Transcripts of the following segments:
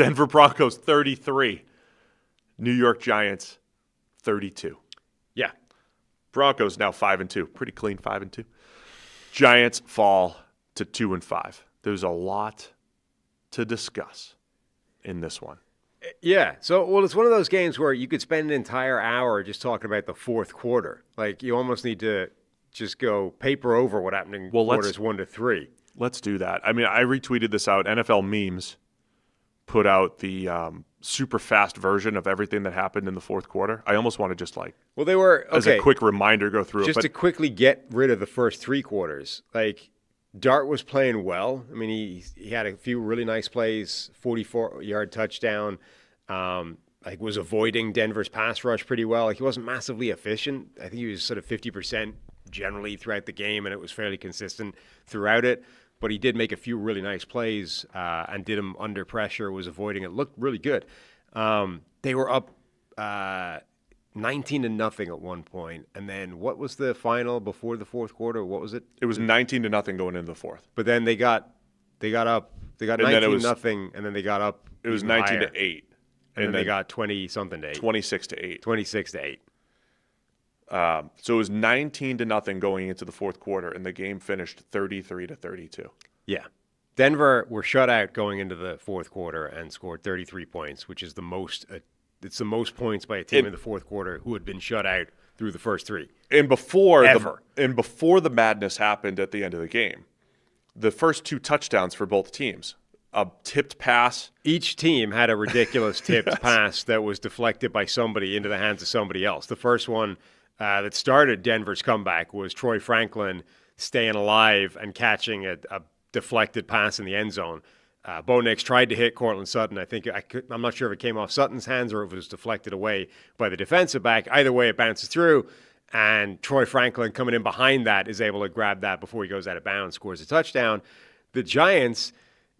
Denver Broncos 33. New York Giants 32. Yeah. Broncos now 5-2. Pretty clean 5-2. Giants fall to 2-5. There's a lot to discuss in this one. Yeah. So, well, it's one of those games where you could spend an entire hour just talking about the fourth quarter. Like, you almost need to just go paper over what happened in quarters 1 to 3. Let's do that. I mean, I retweeted this out. NFL Memes put out the super fast version of everything that happened in the fourth quarter. I almost want to just they were as a quick reminder, go through just it. To quickly get rid of the first 3 quarters. Like, Dart was playing well. I mean, he had a few really nice plays, 44-yard touchdown. Was avoiding Denver's pass rush pretty well. Like, he wasn't massively efficient. I think he was sort of 50% generally throughout the game, and it was fairly consistent throughout it. But he did make a few really nice plays and did them under pressure, was avoiding it. Looked really good. They were up 19-0 at one point. And then what was the final before the fourth quarter? What was it? It was 19-0 going into the fourth. But then they got up. They got 19-0, and then they got up. It was 19-8. And then they got 20-something to 8. 26-8. 26-8. So it was 19-0 going into the fourth quarter, and the game finished 33-32. Yeah. Denver were shut out going into the fourth quarter and scored 33 points, which is the most. It's the most points by a team in the fourth quarter who had been shut out through the first 3. And before ever. Before the madness happened at the end of the game, the first 2 touchdowns for both teams. A tipped pass. Each team had a ridiculous tipped pass that was deflected by somebody into the hands of somebody else. The first one that started Denver's comeback was Troy Franklin staying alive and catching a deflected pass in the end zone. Bo Nix tried to hit Cortland Sutton. I'm not sure if it came off Sutton's hands or if it was deflected away by the defensive back. Either way, it bounces through, and Troy Franklin coming in behind that is able to grab that before he goes out of bounds, scores a touchdown. The Giants...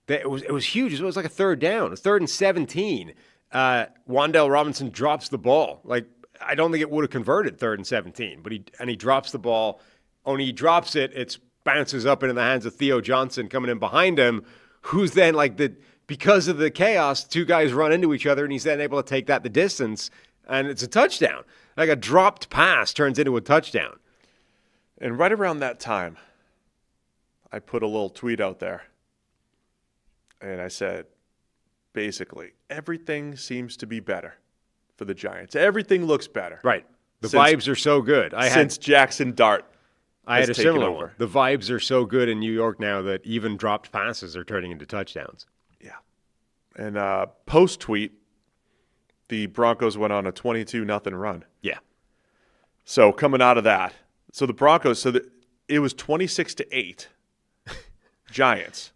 It was huge. It was like a third down, a 3rd and 17. Wan'Dale Robinson drops the ball. Like, I don't think it would have converted 3rd and 17, but he drops the ball. Only he drops it, it bounces up into the hands of Theo Johnson coming in behind him, who's then because of the chaos, 2 guys run into each other, and he's then able to take that the distance, and it's a touchdown. Like, a dropped pass turns into a touchdown. And right around that time, I put a little tweet out there. And I said, basically, everything seems to be better for the Giants. Everything looks better. Right. The vibes are so good. Since Jackson Dart I had a similar one. The vibes are so good in New York now that even dropped passes are turning into touchdowns. Yeah. And post-tweet, the Broncos went on a 22-0 run. Yeah. So coming out of that, so the Broncos, it was 26-8 Giants.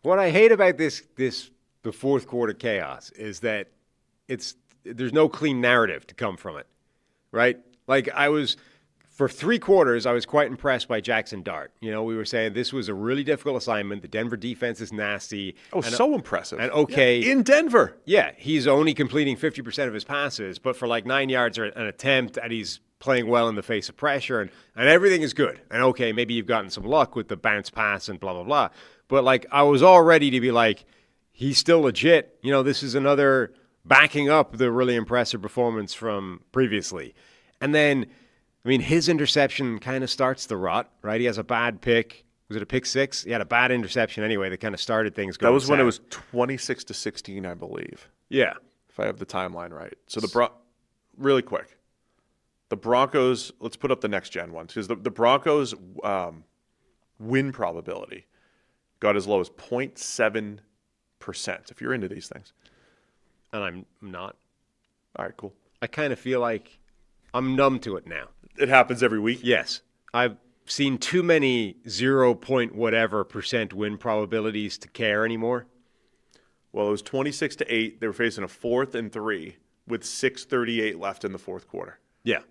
What I hate about the fourth quarter chaos is that there's no clean narrative to come from it, right? Like, for 3 quarters, I was quite impressed by Jackson Dart. We were saying this was a really difficult assignment. The Denver defense is nasty. Oh, so impressive. And okay. Yeah, in Denver. Yeah, he's only completing 50% of his passes, but for 9 yards or an attempt, and he's playing well in the face of pressure, and everything is good. And okay, maybe you've gotten some luck with the bounce pass and blah, blah, blah. But, I was all ready to be he's still legit. This is another backing up the really impressive performance from previously. And then, his interception kind of starts the rot, right? He has a bad pick. Was it a pick 6? He had a bad interception anyway that kind of started things going. That was south. when it was 26-16, I believe. Yeah. If I have the timeline right. So really quick. The Broncos, let's put up the next gen one, because the Broncos win probability got as low as 0.7%, if you're into these things. And I'm not. All right, cool. I kind of feel like I'm numb to it now. It happens every week? Yes. I've seen too many 0.whatever% win probabilities to care anymore. Well, it was 26-8. They were facing a 4th and 3 with 6:38 left in the fourth quarter. Yeah.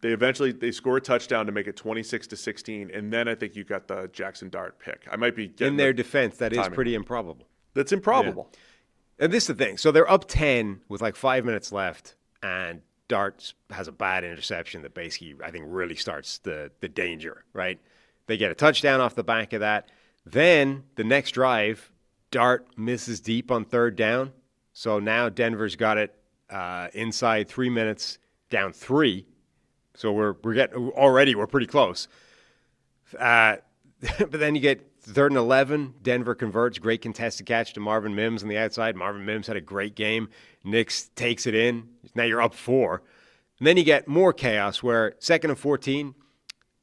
They score a touchdown to make it 26-16, and then I think you got the Jackson Dart pick. I might be getting in their defense. That timing. Is pretty improbable. That's improbable. Yeah. And this is the thing. So they're up 10 with 5 minutes left, and Dart has a bad interception that basically, I think, really starts the danger, right? They get a touchdown off the back of that. Then the next drive, Dart misses deep on third down. So now Denver's got it inside 3 minutes, down 3. So we're pretty close. But then you get 3rd and 11. Denver converts. Great contested catch to Marvin Mims on the outside. Marvin Mims had a great game. Nix takes it in. Now you're up 4. And then you get more chaos where 2nd and 14,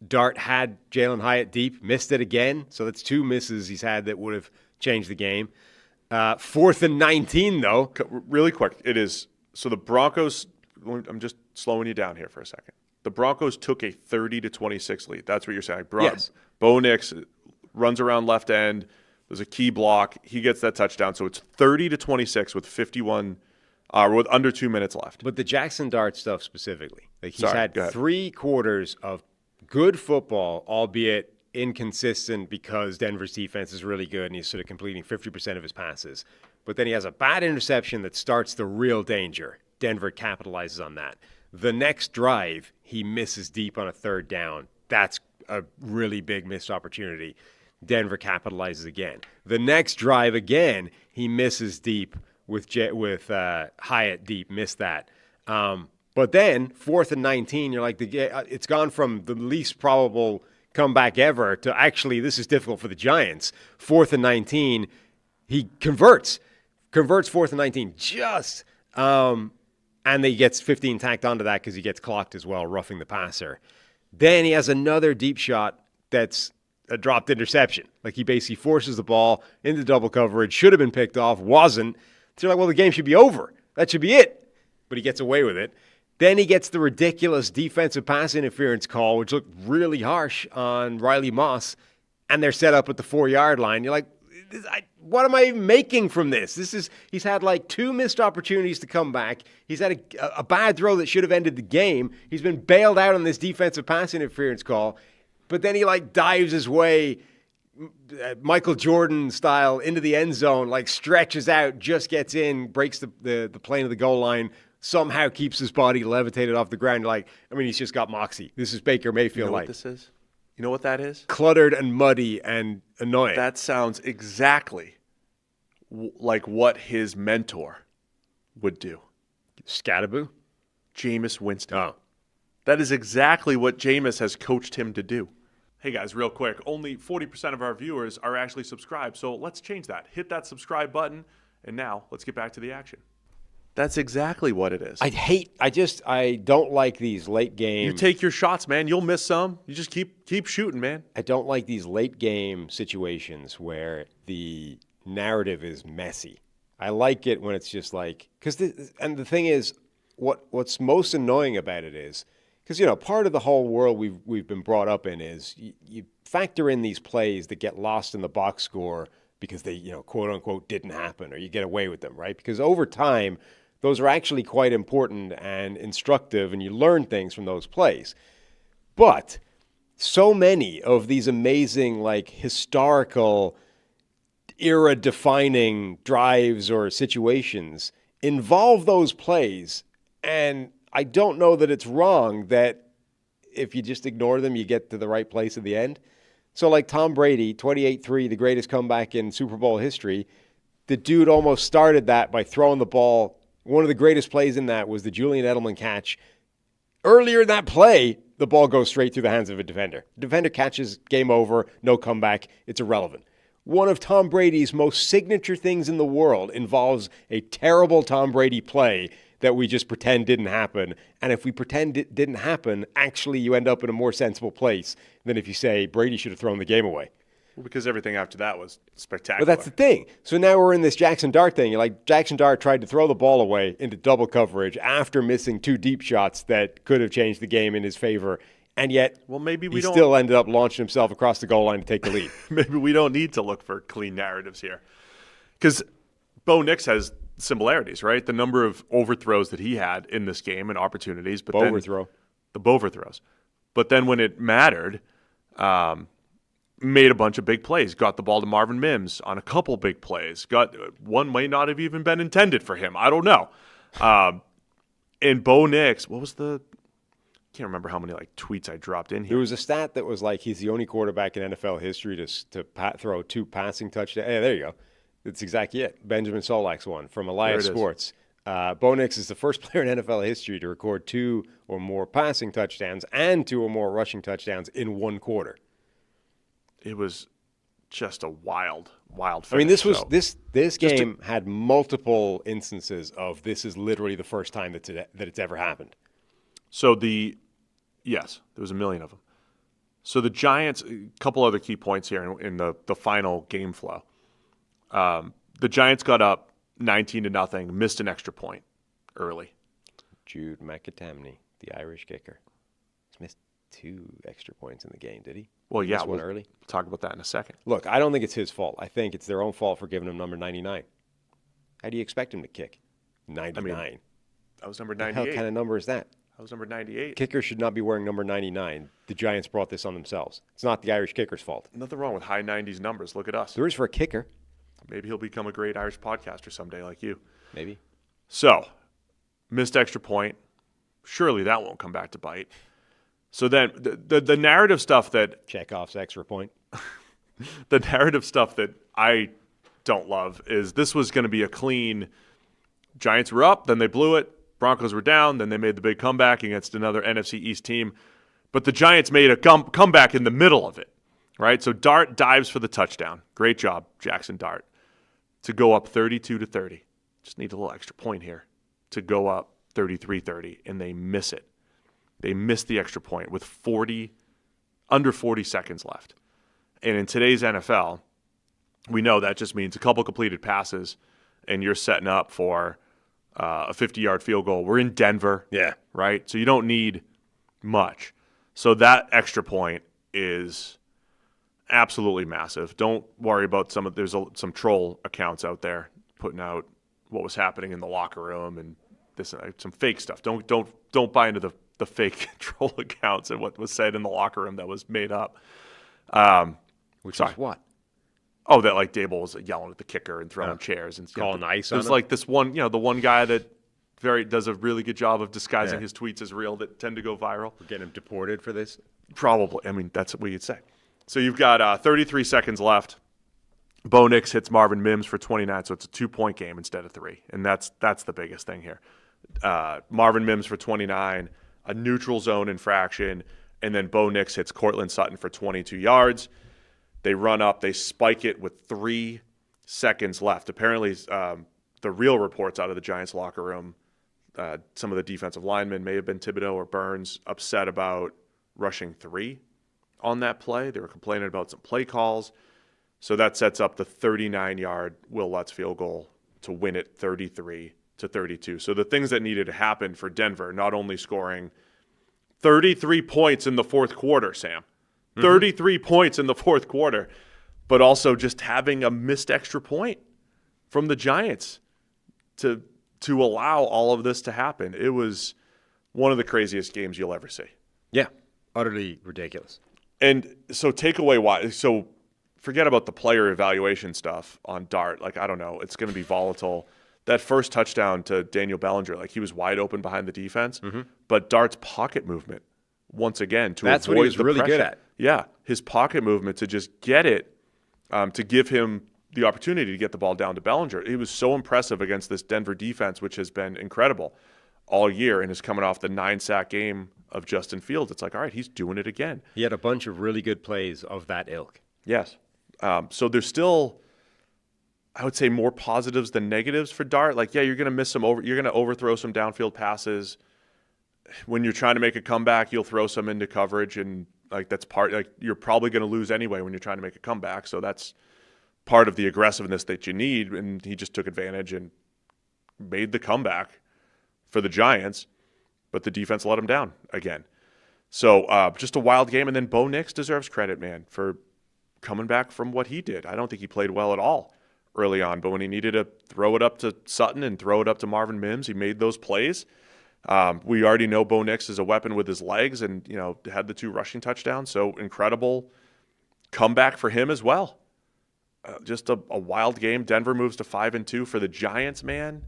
Dart had Jalen Hyatt deep, missed it again. So that's 2 misses he's had that would have changed the game. 4th and 19, though. Really quick, it is. So the Broncos, I'm just slowing you down here for a second. The Broncos took a 30-26 lead. That's what you're saying. Yes. Bo Nix runs around left end. There's a key block. He gets that touchdown. So it's 30-26 with 51, with under 2 minutes left. But the Jackson Dart stuff specifically, like he's Sorry, had 3 quarters of good football, albeit inconsistent because Denver's defense is really good and he's sort of completing 50% of his passes. But then he has a bad interception that starts the real danger. Denver capitalizes on that. The next drive, he misses deep on a 3rd down. That's a really big missed opportunity. Denver capitalizes again. The next drive again, he misses deep with Hyatt deep, missed that. But then 4th and 19, you're like, it's gone from the least probable comeback ever to actually this is difficult for the Giants. 4th and 19, he converts 4th and 19 just. And he gets 15 tacked onto that because he gets clocked as well, roughing the passer. Then he has another deep shot that's a dropped interception. Like he basically forces the ball into double coverage, should have been picked off, wasn't. So you're like, well, the game should be over. That should be it. But he gets away with it. Then he gets the ridiculous defensive pass interference call, which looked really harsh on Riley Moss, and they're set up at the 4-yard line. You're like, what am I even making from this? He's had like 2 missed opportunities to come back. He's had a bad throw that should have ended the game. He's been bailed out on this defensive pass interference call, but then he like dives his way, Michael Jordan style, into the end zone, like stretches out, just gets in, breaks the plane of the goal line, somehow keeps his body levitated off the ground. Like, I mean, he's just got moxie. This is Baker Mayfield. You know what this is? You know what that is? Cluttered and muddy and annoying. That sounds exactly like what his mentor would do. Scattaboo? Jameis Winston. Oh. That is exactly what Jameis has coached him to do. Hey guys, real quick, only 40% of our viewers are actually subscribed, so let's change that. Hit that subscribe button, and now let's get back to the action. That's exactly what it is. I don't like these late game. You take your shots, man. You'll miss some. You just keep shooting, man. I don't like these late game situations where the narrative is messy. I like it when it's just like, and the thing is, what's most annoying about it is, because part of the whole world we've been brought up in is you factor in these plays that get lost in the box score because they quote unquote didn't happen, or you get away with them, right? Because over time, those are actually quite important and instructive, and you learn things from those plays. But so many of these amazing, like, historical, era-defining drives or situations involve those plays, and I don't know that it's wrong that if you just ignore them, you get to the right place at the end. So, like Tom Brady, 28-3, the greatest comeback in Super Bowl history, the dude almost started that by throwing the ball. One of the greatest plays in that was the Julian Edelman catch. Earlier in that play, the ball goes straight through the hands of a defender. Defender catches, game over, no comeback. It's irrelevant. One of Tom Brady's most signature things in the world involves a terrible Tom Brady play that we just pretend didn't happen. And if we pretend it didn't happen, actually you end up in a more sensible place than if you say Brady should have thrown the game away. Well, because everything after that was spectacular. But that's the thing. So now we're in this Jackson Dart thing. You're like, Jackson Dart tried to throw the ball away into double coverage after missing 2 deep shots that could have changed the game in his favor. And yet, he still ended up launching himself across the goal line to take the lead. Maybe we don't need to look for clean narratives here. Because Bo Nix has similarities, right? The number of overthrows that he had in this game and opportunities. But Boverthrow. The Boverthrows. But then when it mattered, made a bunch of big plays. Got the ball to Marvin Mims on a couple big plays. One may not have even been intended for him. I don't know. And Bo Nix, can't remember how many tweets I dropped in here. There was a stat that was like he's the only quarterback in NFL history to throw 2 passing touchdowns. Hey, there you go. That's exactly it. Benjamin Solak's one from There Elias it is. Sports. Bo Nix is the first player in NFL history to record 2 or more passing touchdowns and 2 or more rushing touchdowns in one quarter. It was just a wild finish. I mean, this was So, this game had multiple instances of this is literally the first time that it's ever happened. So yes, there was a million of them. So the Giants, a couple other key points here in the final game flow. The Giants got up 19-0, missed an extra point early. Jude McAtamney, the Irish kicker, he's missed 2 extra points in the game, did he? Well, yeah, one we'll early. talk about that in a second. Look, I don't think it's his fault. I think it's their own fault for giving him number 99. How do you expect him to kick? 99. That was number What 98. kind of number is that? That was number 98. Kickers should not be wearing number 99. The Giants brought this on themselves. It's not the Irish kicker's fault. Nothing wrong with high 90s numbers. Look at us. There is for a kicker, Maybe he'll become a great Irish podcaster someday like you. maybe. So, missed extra point. Surely that won't come back to bite. So then the narrative stuff that Chekhov's extra point. the narrative stuff that I don't love is this was going to be a clean Giants were up, then they blew it. Broncos were down, then they made the big comeback against another NFC East team. But the Giants made a comeback in the middle of it, right? So Dart dives for the touchdown. Great job, Jackson Dart, to go up 32-30. Just need a little extra point here to go up 33-30, and they miss it. They miss the extra point with under 40 seconds left. And in today's NFL, we know that just means a couple completed passes, and you're setting up for a 50-yard field goal. We're in Denver, Yeah. right? So you don't need much. So that extra point is absolutely massive. Don't worry about there's some troll accounts out there putting out what was happening in the locker room and this some fake stuff. Don't buy into the fake troll accounts and what was said in the locker room that was made up. Which is what? Oh, that like Dable was yelling at the kicker and throwing chairs and calling ice on There's him? like this one, the one guy that does a really good job of disguising his tweets as real that tend to go viral. We're getting him deported for this? Probably. I mean, that's what you'd say. So you've got 33 seconds left. Bo Nix hits Marvin Mims for 29, so it's a 2-point game instead of 3. And that's the biggest thing here. Marvin Mims for 29, a neutral zone infraction, and then Bo Nix hits Cortland Sutton for 22 yards. They run up, they spike it with 3 seconds left. Apparently, the real reports out of the Giants locker room, some of the defensive linemen, may have been Thibodeau or Burns, upset about rushing 3 on that play. They were complaining about some play calls. So that sets up the 39-yard Will Lutz field goal to win it 33-32. So the things that needed to happen for Denver, not only scoring 33 points in the fourth quarter, Sam, 33 points in the fourth quarter, but also just having a missed extra point from the Giants to allow all of this to happen. It was one of the craziest games you'll ever see. Yeah. Utterly ridiculous. And so takeaway wise, so forget about the player evaluation stuff on Dart. Like, I don't know, it's going to be volatile. That first touchdown to Daniel Bellinger, like he was wide open behind the defense, but Dart's pocket movement, once again, to That's avoid what he was the really pressure. good at. Yeah, his pocket movement to just get it, to give him the opportunity to get the ball down to Bellinger. It was so impressive against this Denver defense, which has been incredible all year and is coming off the 9-sack game of Justin Fields. It's like, all right, he's doing it again. He had a bunch of really good plays of that ilk. Yes. So there's still, I would say, more positives than negatives for Dart. Like, yeah, you're going to miss you're going to overthrow some downfield passes. When you're trying to make a comeback, you'll throw some into coverage, and like that's you're probably going to lose anyway when you're trying to make a comeback. So that's part of the aggressiveness that you need, and he just took advantage and made the comeback for the Giants, but the defense let him down again. So just a wild game, and then Bo Nix deserves credit, man, for coming back from what he did. I don't think he played well at all early on, but when he needed to throw it up to Sutton and throw it up to Marvin Mims, he made those plays. We already know Bo Nix is a weapon with his legs and, had the 2 rushing touchdowns. So incredible comeback for him as well. Just a wild game. Denver moves to 5-2 for the Giants, man.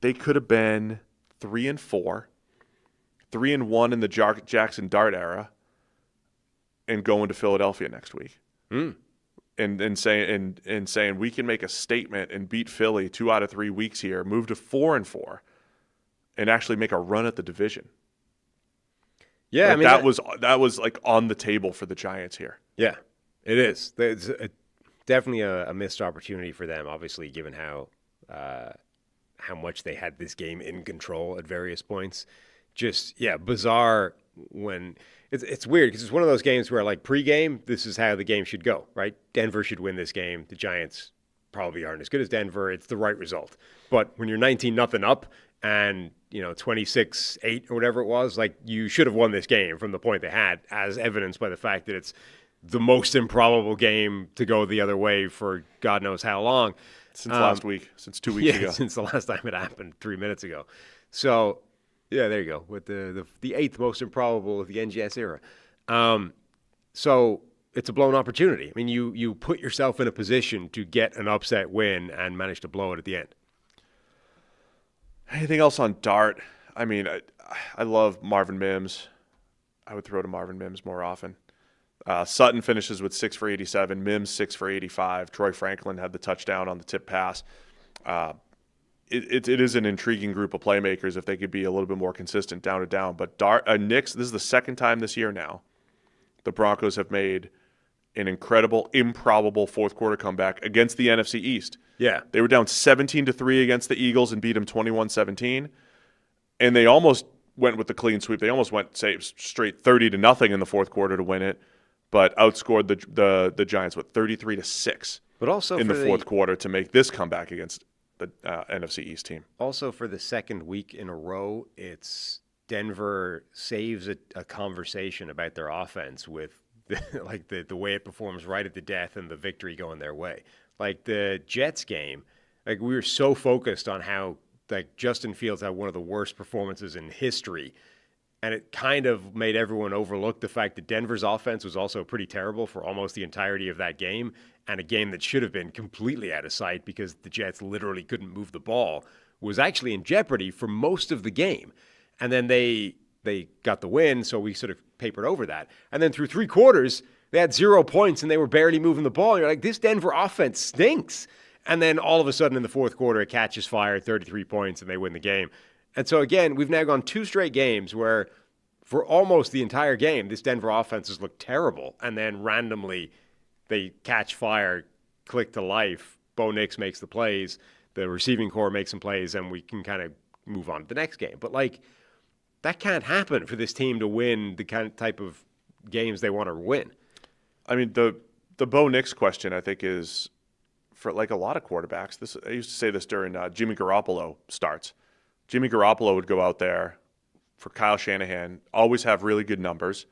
They could have been 3-4, 3-1 in the Jackson Dart era and going to Philadelphia next week. and saying we can make a statement and beat Philly 2 out of 3 weeks here, move to 4-4, and actually make a run at the division. Yeah, like I mean that was like on the table for the Giants here. Yeah, it is. It's definitely a missed opportunity for them. Obviously, given how much they had this game in control at various points. Just bizarre when it's weird because it's one of those games where like pregame, this is how the game should go, right? Denver should win this game. The Giants probably aren't as good as Denver. It's the right result. But when you're 19-0 up and 26-8 or whatever it was, like you should have won this game from the point they had, as evidenced by the fact that it's the most improbable game to go the other way for God knows how long. Since last week, since 2 weeks ago. Since the last time it happened 3 minutes ago. So, yeah, there you go, with the eighth most improbable of the NGS era. So it's a blown opportunity. I mean, you put yourself in a position to get an upset win and manage to blow it at the end. Anything else on Dart? I mean, I love Marvin Mims. I would throw to Marvin Mims more often. Sutton finishes with 6 for 87. Mims 6 for 85. Troy Franklin had the touchdown on the tip pass. It is an intriguing group of playmakers if they could be a little bit more consistent down to down. But Knicks, this is the second time this year now the Broncos have made an incredible, improbable fourth quarter comeback against the NFC East. Yeah, they were down 17-3 against the Eagles and beat them 21-17, and they almost went with the clean sweep. They almost went straight 30-0 in the fourth quarter to win it, but outscored the Giants with 33-6. But also in the fourth quarter to make this comeback against the NFC East team. Also, for the second week in a row, it's Denver saves a conversation about their offense with the way it performs right at the death and the victory going their way. Like the Jets game, like we were so focused on how like Justin Fields had one of the worst performances in history. And it kind of made everyone overlook the fact that Denver's offense was also pretty terrible for almost the entirety of that game, and a game that should have been completely out of sight because the Jets literally couldn't move the ball was actually in jeopardy for most of the game. And then they got the win, so we sort of papered over that. And then through 3 quarters, they had 0 points and they were barely moving the ball. You're like, this Denver offense stinks. And then all of a sudden in the fourth quarter, it catches fire, 33 points, and they win the game. And so, again, we've now gone 2 straight games where for almost the entire game, this Denver offense has looked terrible. And then randomly they catch fire, click to life. Bo Nix makes the plays. The receiving core makes some plays, and we can kind of move on to the next game. But, like, that can't happen for this team to win the kind of type of games they want to win. I mean, the Bo Nix question, I think, is for like a lot of quarterbacks. I used to say this during Jimmy Garoppolo starts. Jimmy Garoppolo would go out there for Kyle Shanahan, always have really good numbers.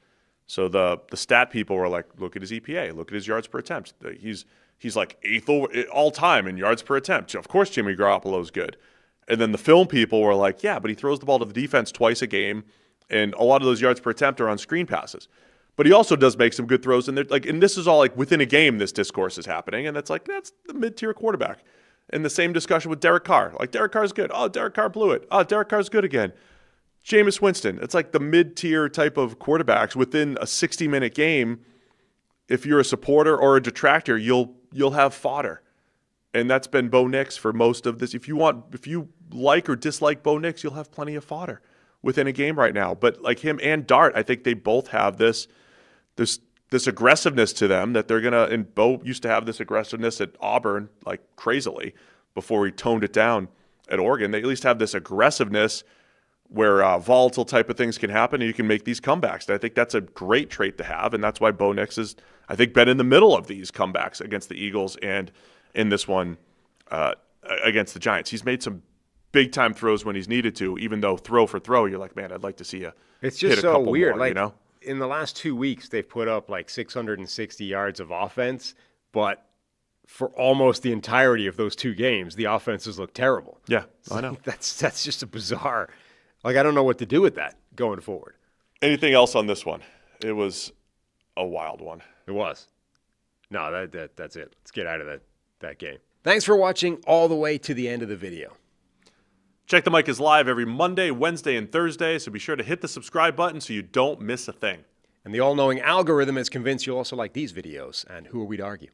So the stat people were like, look at his EPA, look at his yards per attempt. He's like 8th all time in yards per attempt. Of course, Jimmy Garoppolo is good. And then the film people were like, yeah, but he throws the ball to the defense twice a game, and a lot of those yards per attempt are on screen passes. But he also does make some good throws, and this is all like within a game. This discourse is happening, and that's the mid-tier quarterback. And the same discussion with Derek Carr. Like, Derek Carr's good. Oh, Derek Carr blew it. Oh, Derek Carr's good again. Jameis Winston. It's like the mid-tier type of quarterbacks within a 60-minute game. If you're a supporter or a detractor, you'll have fodder. And that's been Bo Nix for most of this. If you like or dislike Bo Nix, you'll have plenty of fodder within a game right now. But like him and Dart, I think they both have this aggressiveness to them that they're gonna. And Bo used to have this aggressiveness at Auburn, like crazily, before he toned it down at Oregon. They at least have this aggressiveness where volatile type of things can happen, and you can make these comebacks. And I think that's a great trait to have, and that's why Bo Nix has, I think, been in the middle of these comebacks against the Eagles and in this one against the Giants. He's made some big-time throws when he's needed to, even though throw for throw, you're like, man, I'd like to see you It's just hit a so couple weird. more, like, you know? In the last 2 weeks, they've put up like 660 yards of offense, but for almost the entirety of those 2 games, the offenses look terrible. Yeah, I know. That's just a bizarre. Like, I don't know what to do with that going forward. Anything else on this one? It was a wild one. It was. No, that's it. Let's get out of that game. Thanks for watching all the way to the end of the video. Check the Mic is live every Monday, Wednesday, and Thursday, so be sure to hit the subscribe button so you don't miss a thing. And the all-knowing algorithm is convinced you'll also like these videos, and who are we to argue?